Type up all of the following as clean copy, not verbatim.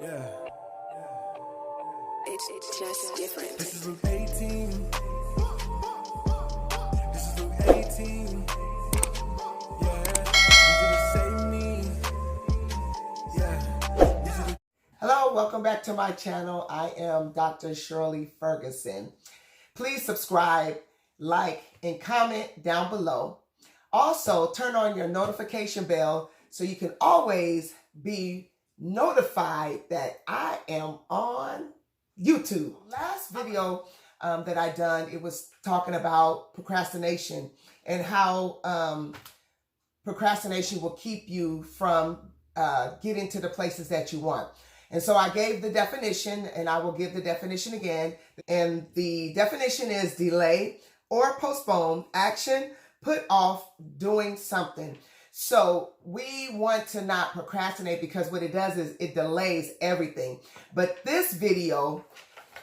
Yeah. It's just different. This is from 18. This is from 18. Yeah. You didn't save me. Yeah. Hello, welcome back to my channel. I am Dr. Shirley Ferguson. Please subscribe, like, and comment down below. Also, turn on your notification bell so you can always be notified that I am on YouTube. Last video that I done, it was talking about procrastination and how procrastination will keep you from getting to the places that you want. And so I gave the definition, and I will give the definition again. And the definition is delay or postpone action, put off doing something. So we want to not procrastinate because what it does is it delays everything. But this video,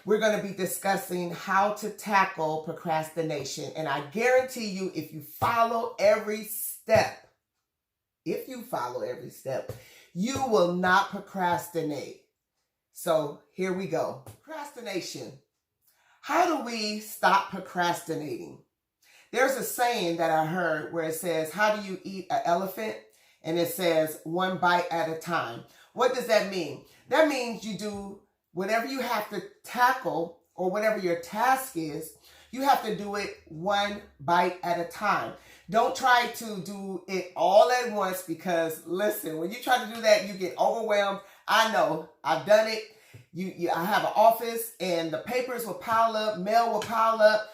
we're going to be discussing how to tackle procrastination. And I guarantee you, if you follow every step, you will not procrastinate. So here we go. Procrastination. How do we stop procrastinating? There's a saying that I heard where it says, how do you eat an elephant? And it says, one bite at a time. What does that mean? That means you do whatever you have to tackle or whatever your task is, you have to do it one bite at a time. Don't try to do it all at once because, listen, when you try to do that, you get overwhelmed. I know. I've done it. I have an office, and the papers will pile up, mail will pile up,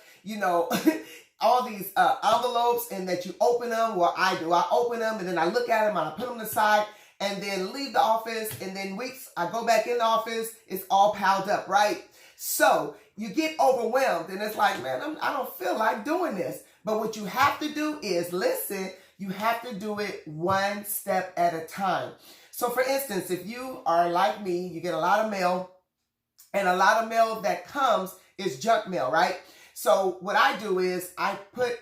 all these envelopes, and that you open them. Well, I do. I open them, and then I look at them, and I put them aside, and then leave the office, and then weeks, I go back in the office, it's all piled up, right? So you get overwhelmed, and it's like, man, I don't feel like doing this. But what you have to do is, listen, you have to do it one step at a time. So for instance, if you are like me, you get a lot of mail, and a lot of mail that comes is junk mail, right? So what I do is I put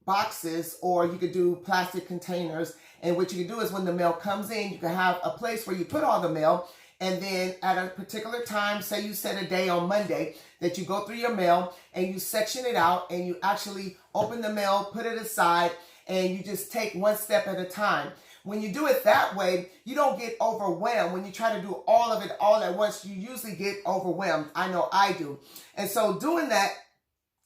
boxes, or you could do plastic containers, and what you can do is when the mail comes in, you can have a place where you put all the mail, and then at a particular time, say you set a day on Monday, that you go through your mail and you section it out, and you actually open the mail, put it aside, and you just take one step at a time. When you do it that way, you don't get overwhelmed. When you try to do all of it all at once, you usually get overwhelmed. I know I do. And so doing that,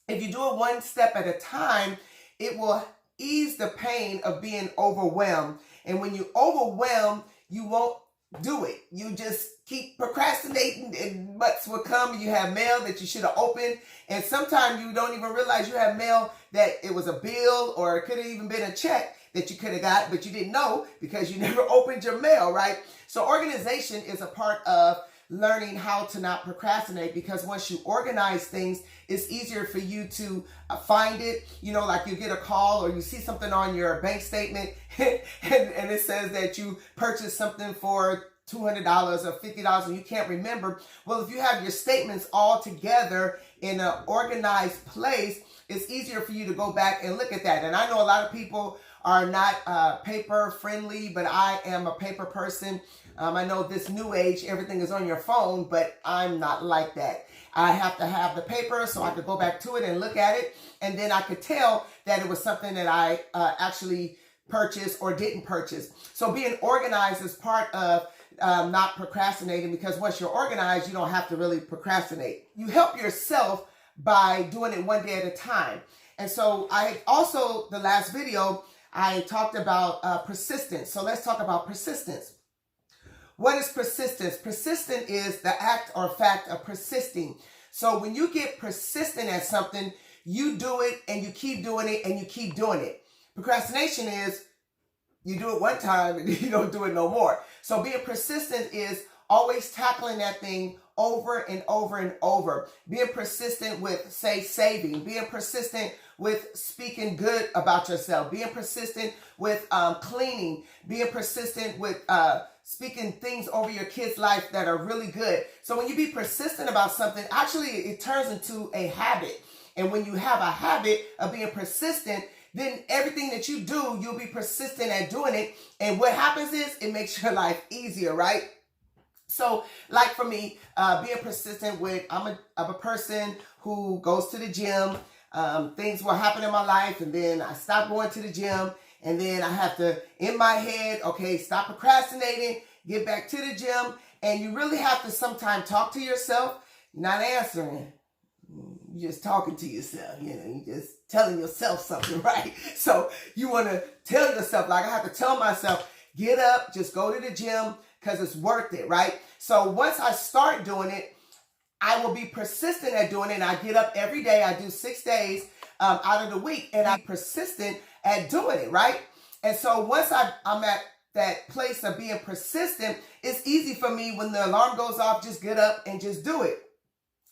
if you do it one step at a time, it will ease the pain of being overwhelmed. And when you're overwhelmed, you won't do it. You just keep procrastinating, and months will come and you have mail that you should have opened. And sometimes you don't even realize you have mail that it was a bill, or it could have even been a check that you could have got, but you didn't know because you never opened your mail, right? So organization is a part of learning how to not procrastinate, because once you organize things, it's easier for you to find it. Like you get a call or you see something on your bank statement and it says that you purchased something for $200 or $50 and you can't remember. Well, if you have your statements all together in an organized place, it's easier for you to go back and look at that. And I know a lot of people are not paper friendly, but I am a paper person. I know this new age, everything is on your phone, but I'm not like that. I have to have the paper so I could go back to it and look at it, and then I could tell that it was something that I actually purchased or didn't purchase. So being organized is part of not procrastinating, because once you're organized, you don't have to really procrastinate. You help yourself by doing it one day at a time. And so the last video, I talked about persistence. So let's talk about persistence. What is persistence? Persistent is the act or fact of persisting. So when you get persistent at something, you do it and you keep doing it and you keep doing it. Procrastination is you do it one time and you don't do it no more. So being persistent is always tackling that thing over and over and over. Being persistent with, say, saving. Being persistent with speaking good about yourself. Being persistent with cleaning. Being persistent with speaking things over your kid's life that are really good. So when you be persistent about something, actually it turns into a habit. And when you have a habit of being persistent, then everything that you do, you'll be persistent at doing it. And what happens is it makes your life easier, right? So, like for me, being persistent with, I'm a person who goes to the gym. Things will happen in my life, and then I stop going to the gym, and then I have to, in my head, okay, stop procrastinating, get back to the gym, and you really have to sometimes talk to yourself. You're not answering. You're just talking to yourself, you're just telling yourself something, right? So you want to tell yourself, like I have to tell myself, get up, just go to the gym because it's worth it, right? So once I start doing it, I will be persistent at doing it. And I get up every day. I do 6 days out of the week, and I'm persistent at doing it, right? And so once I'm at that place of being persistent, it's easy for me when the alarm goes off, just get up and just do it.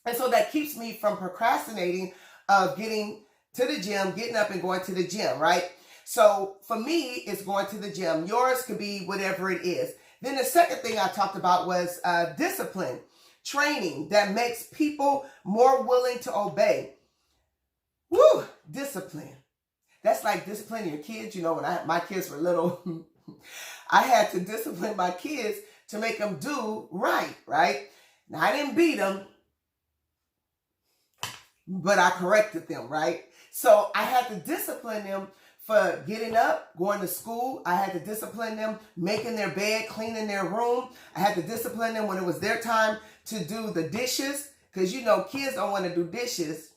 And so that keeps me from procrastinating of getting to the gym, getting up and going to the gym, right? So for me, it's going to the gym. Yours could be whatever it is. Then the second thing I talked about was discipline, training that makes people more willing to obey. Woo, discipline. That's like disciplining your kids. When my kids were little, I had to discipline my kids to make them do right? Now, I didn't beat them, but I corrected them, right? So I had to discipline them for getting up, going to school. I had to discipline them, making their bed, cleaning their room. I had to discipline them when it was their time to do the dishes, because kids don't want to do dishes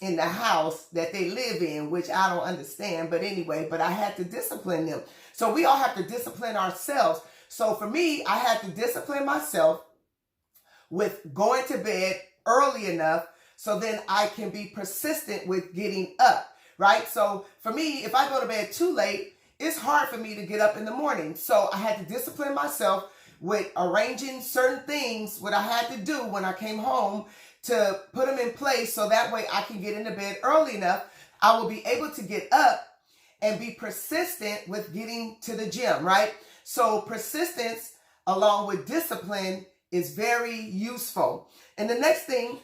in the house that they live in, which I don't understand. But anyway, I had to discipline them. So we all have to discipline ourselves. So for me, I had to discipline myself with going to bed early enough so then I can be persistent with getting up, right? So for me, if I go to bed too late, it's hard for me to get up in the morning. So I had to discipline myself with arranging certain things, what I had to do when I came home, to put them in place so that way I can get into bed early enough. I will be able to get up and be persistent with getting to the gym, right? So persistence along with discipline is very useful. And the next thing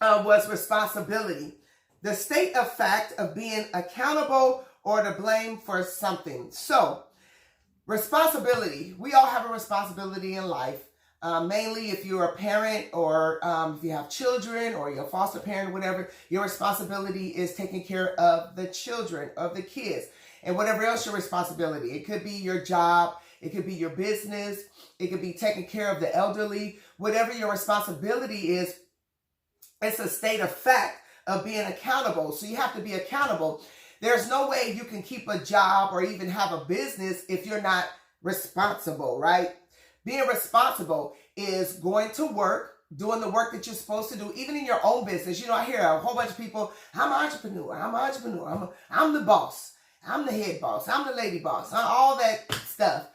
was responsibility. The state of fact of being accountable or to blame for something. So responsibility, we all have a responsibility in life. Mainly if you're a parent, or if you have children, or you're a foster parent or whatever, your responsibility is taking care of the children, of the kids, and whatever else your responsibility. It could be your job, it could be your business, it could be taking care of the elderly. Whatever your responsibility is, it's a state of fact of being accountable. So you have to be accountable. There's no way you can keep a job or even have a business if you're not responsible, right? Being responsible is going to work, doing the work that you're supposed to do, even in your own business. I hear a whole bunch of people, I'm an entrepreneur, I'm the boss, I'm the head boss, I'm the lady boss, all that stuff.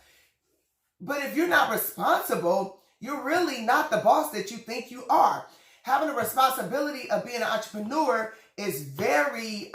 But if you're not responsible, you're really not the boss that you think you are. Having a responsibility of being an entrepreneur is very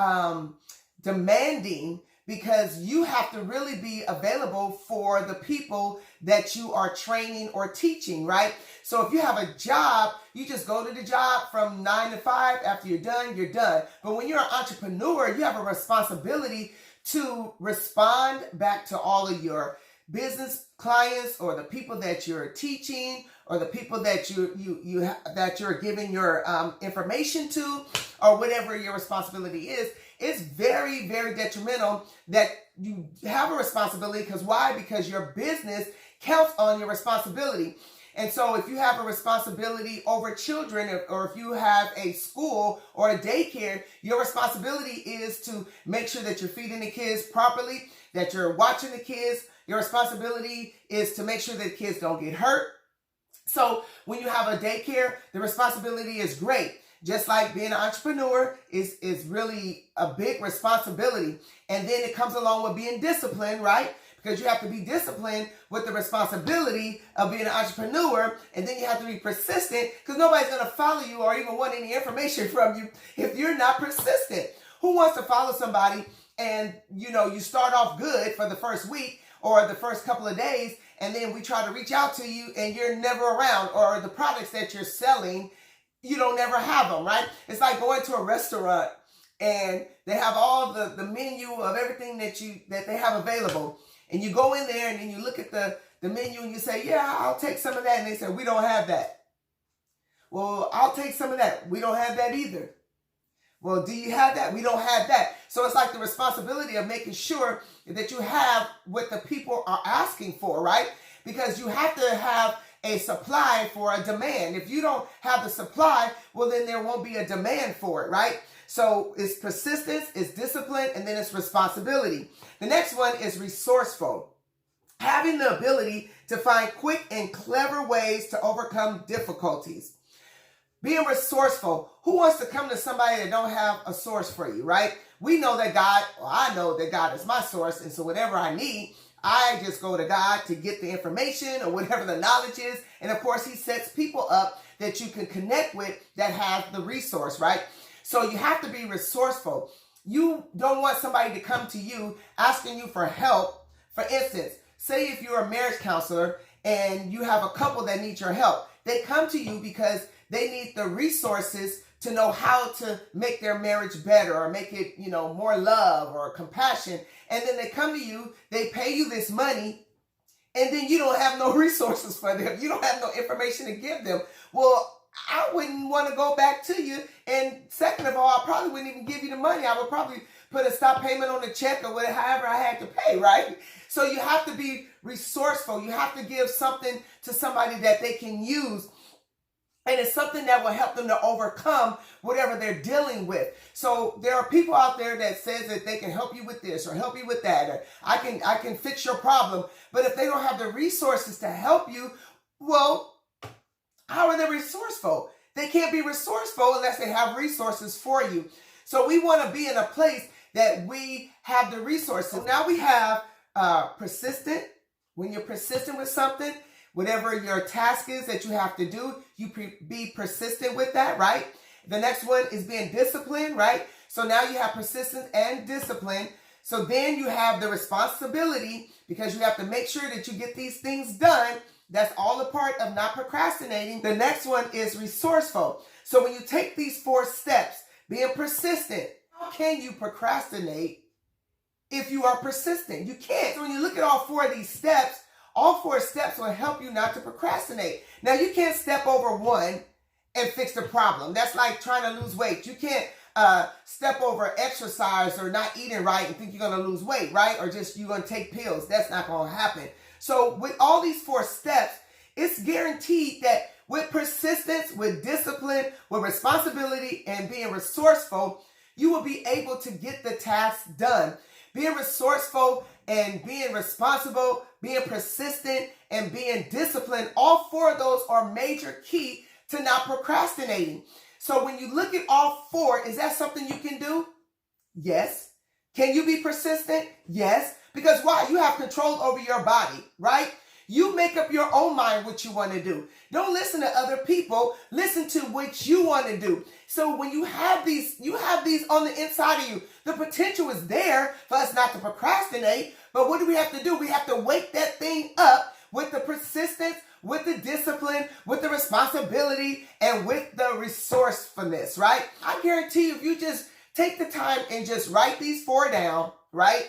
demanding, because you have to really be available for the people that you are training or teaching, right? So if you have a job, you just go to the job from 9 to 5. After you're done, you're done. But when you're an entrepreneur, you have a responsibility to respond back to all of your business clients, or the people that you're teaching, or the people that you're giving your information to, or whatever your responsibility is. It's very, very detrimental that you have a responsibility. Because why? Because your business counts on your responsibility. And so if you have a responsibility over children, or if you have a school or a daycare, your responsibility is to make sure that you're feeding the kids properly, that you're watching the kids. Your responsibility is to make sure that kids don't get hurt. So when you have a daycare, the responsibility is great. Just like being an entrepreneur is really a big responsibility. And then it comes along with being disciplined, right? Because you have to be disciplined with the responsibility of being an entrepreneur. And then you have to be persistent, because nobody's going to follow you or even want any information from you if you're not persistent. Who wants to follow somebody and, you start off good for the first week or the first couple of days, and then we try to reach out to you and you're never around, or the products that you're selling, you don't never have them, right? It's like going to a restaurant and they have all the menu of everything that they have available. And you go in there and then you look at the menu and you say, yeah, I'll take some of that. And they say, we don't have that. Well, I'll take some of that. We don't have that either. Well, do you have that? We don't have that. So it's like the responsibility of making sure that you have what the people are asking for, right? Because you have to have a supply for a demand. If you don't have the supply, well, then there won't be a demand for it, right? So it's persistence, it's discipline, and then it's responsibility. The next one is resourceful. Having the ability to find quick and clever ways to overcome difficulties. Being resourceful. Who wants to come to somebody that don't have a source for you, right? We know that God, or I know that God is my source, and so whatever I need, I just go to God to get the information or whatever the knowledge is. And of course, he sets people up that you can connect with that have the resource, right? So you have to be resourceful. You don't want somebody to come to you asking you for help. For instance, say if you're a marriage counselor and you have a couple that need your help, they come to you because they need the resources to know how to make their marriage better or make it, more love or compassion. And then they come to you, they pay you this money, and then you don't have no resources for them. You don't have no information to give them. Well, I wouldn't want to go back to you. And second of all, I probably wouldn't even give you the money. I would probably put a stop payment on the check or whatever, however I had to pay, right? So you have to be resourceful. You have to give something to somebody that they can use. And it's something that will help them to overcome whatever they're dealing with. So there are people out there that says that they can help you with this or help you with that. Or I can fix your problem. But if they don't have the resources to help you, well, how are they resourceful? They can't be resourceful unless they have resources for you. So we want to be in a place that we have the resources. So now we have persistent. When you're persistent with something, whatever your task is that you have to do, you be persistent with that, right? The next one is being disciplined, right? So now you have persistence and discipline. So then you have the responsibility because you have to make sure that you get these things done. That's all a part of not procrastinating. The next one is resourceful. So when you take these 4 steps, being persistent, how can you procrastinate if you are persistent? You can't. So when you look at all 4 of these steps, all 4 steps will help you not to procrastinate. Now, you can't step over one and fix the problem. That's like trying to lose weight. You can't step over exercise or not eating right and think you're going to lose weight, right? Or just you're going to take pills. That's not going to happen. So with all these 4 steps, it's guaranteed that with persistence, with discipline, with responsibility, and being resourceful, you will be able to get the task done. Being resourceful and being responsible, being persistent, and being disciplined, all 4 of those are major key to not procrastinating. So when you look at all 4, is that something you can do? Yes. Can you be persistent? Yes. Because why? You have control over your body, right? You make up your own mind what you want to do. Don't listen to other people. Listen to what you want to do. So when you have these on the inside of you. The potential is there for us not to procrastinate. But what do we have to do? We have to wake that thing up with the persistence, with the discipline, with the responsibility, and with the resourcefulness, right? I guarantee you, if you just take the time and just write these 4 down, right?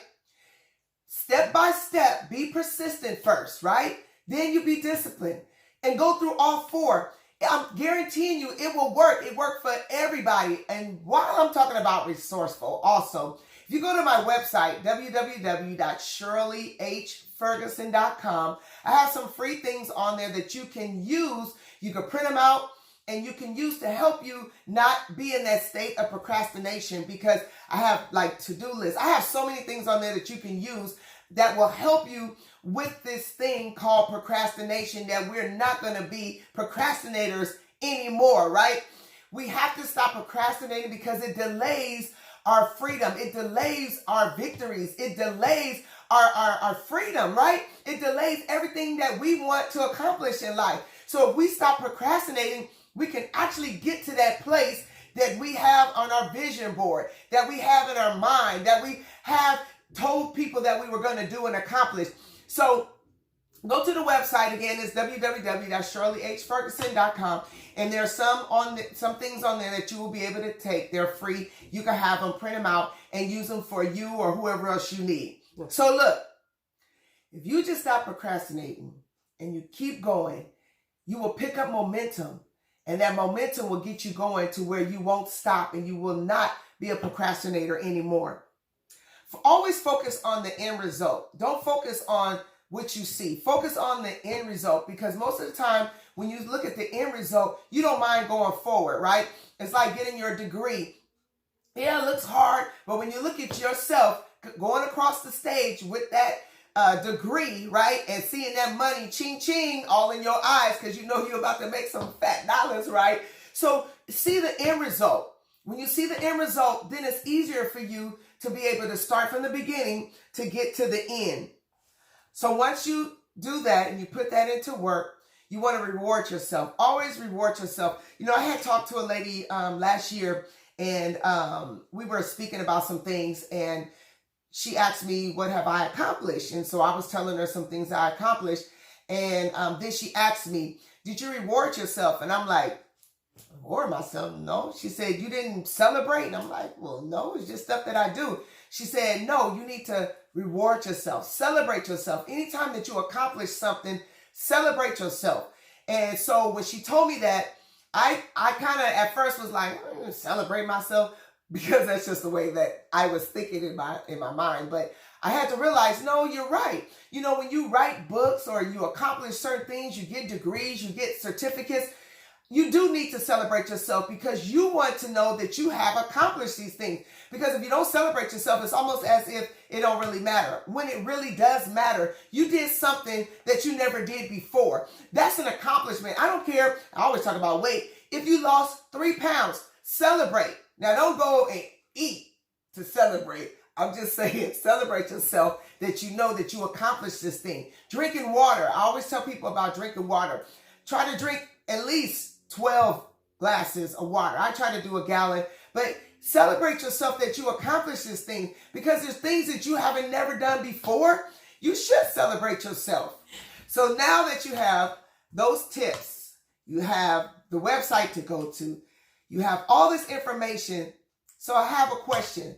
Step by step, be persistent first, right? Then you be disciplined and go through all 4. I'm guaranteeing you it will work. It worked for everybody. And while I'm talking about resourceful, also, if you go to my website, www.shirleyhferguson.com, I have some free things on there that you can use. You can print them out and you can use to help you not be in that state of procrastination, because I have like to-do lists. I have so many things on there that you can use that will help you with this thing called procrastination, that we're not going to be procrastinators anymore, right? We have to stop procrastinating because it delays our freedom. It delays our victories. It delays our freedom, right? It delays everything that we want to accomplish in life. So if we stop procrastinating, we can actually get to that place that we have on our vision board, that we have in our mind, that we have told people that we were going to do and accomplish. So go to the website again. It's www.shirleyhferguson.com, and there's some things on there that you will be able to take. They're free. You can have them, print them out, and use them for you or whoever else you need. So look, If you just stop procrastinating and you keep going, you will pick up momentum. And that momentum will get you going to where you won't stop and you will not be a procrastinator anymore. Always focus on the end result. Don't focus on what you see. Focus on the end result, because most of the time when you look at the end result, you don't mind going forward, right? It's like getting your degree. Yeah, it looks hard, but when you look at yourself going across the stage with that degree, right, and seeing that money ching ching all in your eyes because you know you're about to make some fat dollars, right? So see the end result. When you see the end result, then it's easier for you to be able to start from the beginning to get to the end. So once you do that and you put that into work, you want to reward yourself. Always reward yourself. You know, I had talked to a lady last year, and we were speaking about some things, and she asked me, what have I accomplished? And so I was telling her some things I accomplished. And then she asked me, did you reward yourself? And I'm like, reward myself? No. She said, you didn't celebrate? And I'm like, well, no, it's just stuff that I do. She said, no, you need to reward yourself. Celebrate yourself. Anytime that you accomplish something, celebrate yourself. And so when she told me that, I kind of at first was like, celebrate myself, because that's just the way that I was thinking in my mind. But I had to realize, no, you're right. You know, when you write books or you accomplish certain things, you get degrees, you get certificates, you do need to celebrate yourself, because you want to know that you have accomplished these things. Because if you don't celebrate yourself, it's almost as if it don't really matter. When it really does matter, you did something that you never did before. That's an accomplishment. I don't care. I always talk about weight. If you lost 3 pounds, celebrate. Now, don't go and eat to celebrate. I'm just saying, celebrate yourself that you know that you accomplished this thing. Drinking water. I always tell people about drinking water. Try to drink at least 12 glasses of water. I try to do a gallon, but celebrate yourself that you accomplished this thing, because there's things that you haven't never done before. You should celebrate yourself. So now that you have those tips, you have the website to go to, you have all this information. So I have a question.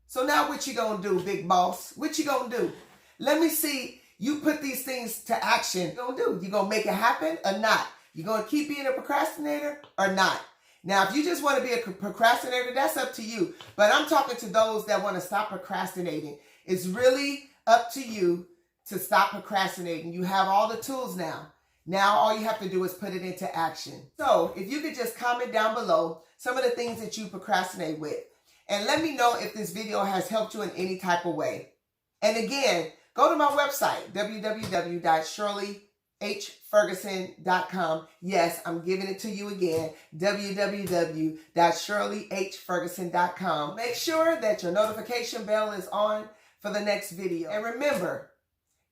So now what you gonna do, big boss? What you gonna do? Let me see you put these things to action. What you gonna do? You gonna make it happen or not? You gonna keep being a procrastinator or not? Now, if you just want to be a procrastinator, that's up to you. But I'm talking to those that want to stop procrastinating. It's really up to you to stop procrastinating. You have all the tools now. Now, all you have to do is put it into action. So if you could just comment down below some of the things that you procrastinate with, and let me know if this video has helped you in any type of way. And again, go to my website, www.shirleyhferguson.com. Yes, I'm giving it to you again, www.shirleyhferguson.com. Make sure that your notification bell is on for the next video. And remember,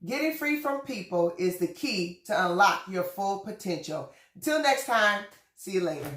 getting free from people is the key to unlock your full potential. Until next time, see you later.